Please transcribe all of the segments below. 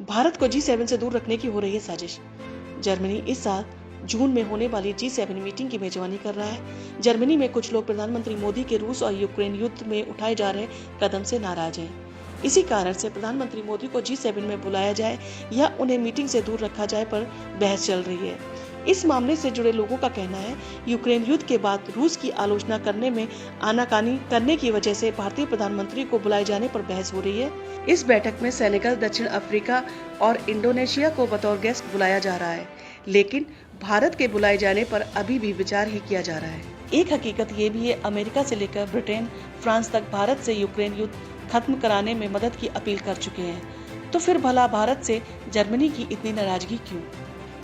भारत को G7 से दूर रखने की हो रही है साजिश। जर्मनी इस साल जून में होने वाली G7 मीटिंग की मेजबानी कर रहा है। जर्मनी में कुछ लोग प्रधानमंत्री मोदी के रूस और यूक्रेन युद्ध में उठाए जा रहे कदम से नाराज हैं। इसी कारण से प्रधानमंत्री मोदी को G7 में बुलाया जाए या उन्हें मीटिंग से दूर रखा जाए पर बहस चल रही है। इस मामले से जुड़े लोगों का कहना है, यूक्रेन युद्ध के बाद रूस की आलोचना करने में आनाकानी करने की वजह से भारतीय प्रधानमंत्री को बुलाए जाने पर बहस हो रही है। इस बैठक में सेनेगल, दक्षिण अफ्रीका और इंडोनेशिया को बतौर गेस्ट बुलाया जा रहा है, लेकिन भारत के बुलाए जाने पर अभी भी विचार ही किया जा रहा है। एक हकीकत ये भी है, अमेरिका से लेकर ब्रिटेन, फ्रांस तक भारत से यूक्रेन युद्ध खत्म कराने में मदद की अपील कर चुके हैं। तो फिर भला भारत से जर्मनी की इतनी नाराजगी क्यों?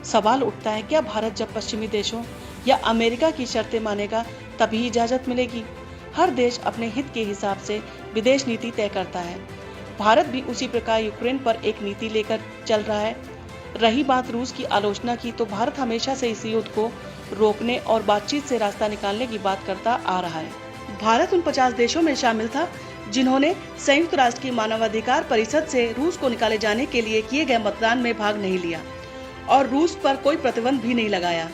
सवाल उठता है, क्या भारत जब पश्चिमी देशों या अमेरिका की शर्तें मानेगा तभी इजाजत मिलेगी? हर देश अपने हित के हिसाब से विदेश नीति तय करता है। भारत भी उसी प्रकार यूक्रेन पर एक नीति लेकर चल रहा है। रही बात रूस की आलोचना की, तो भारत हमेशा से इस युद्ध को रोकने और बातचीत से रास्ता निकालने की बात करता आ रहा है। भारत उन 50 देशों में शामिल था जिन्होंने संयुक्त राष्ट्र की मानवाधिकार परिषद से रूस को निकाले जाने के लिए किए गए मतदान में भाग नहीं लिया और रूस पर कोई प्रतिबंध भी नहीं लगाया।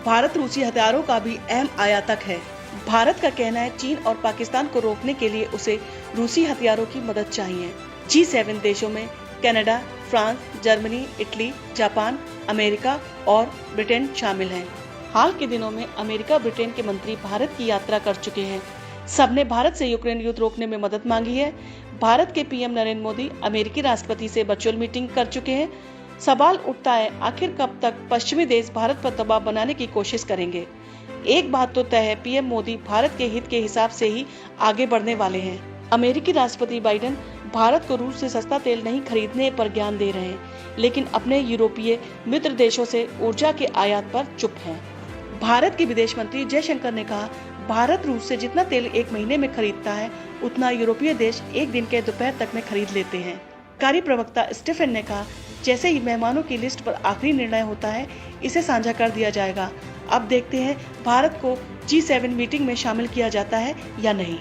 भारत रूसी हथियारों का भी अहम आयातक है। भारत का कहना है, चीन और पाकिस्तान को रोकने के लिए उसे रूसी हथियारों की मदद चाहिए। G7 देशों में Canada, France, Germany, Italy, Japan, America और ब्रिटेन शामिल हैं। हाल के दिनों में अमेरिका, ब्रिटेन के मंत्री भारत की यात्रा कर चुके हैं। सबने भारत से यूक्रेन युद्ध रोकने में मदद मांगी है। भारत के पीएम नरेंद्र मोदी अमेरिकी राष्ट्रपति से वर्चुअल मीटिंग कर चुके हैं। सवाल उठता है, आखिर कब तक पश्चिमी देश भारत पर दबाव बनाने की कोशिश करेंगे? एक बात तो तय है, पीएम मोदी भारत के हित के हिसाब से ही आगे बढ़ने वाले हैं। अमेरिकी राष्ट्रपति बाइडेन भारत को रूस से सस्ता तेल नहीं खरीदने पर ज्ञान दे रहे हैं, लेकिन अपने यूरोपीय मित्र देशों से ऊर्जा के आयात पर चुप हैं। भारत के विदेश मंत्री जयशंकर ने कहा, भारत रूस से जितना तेल एक महीने में खरीदता है, उतना यूरोपीय देश एक दिन के दोपहर तक में खरीद लेते हैं। कार्य प्रवक्ता स्टीफन ने कहा, जैसे ही मेहमानों की लिस्ट पर आखिरी निर्णय होता है, इसे साझा कर दिया जाएगा। अब देखते हैं भारत को G7 मीटिंग में शामिल किया जाता है या नहीं।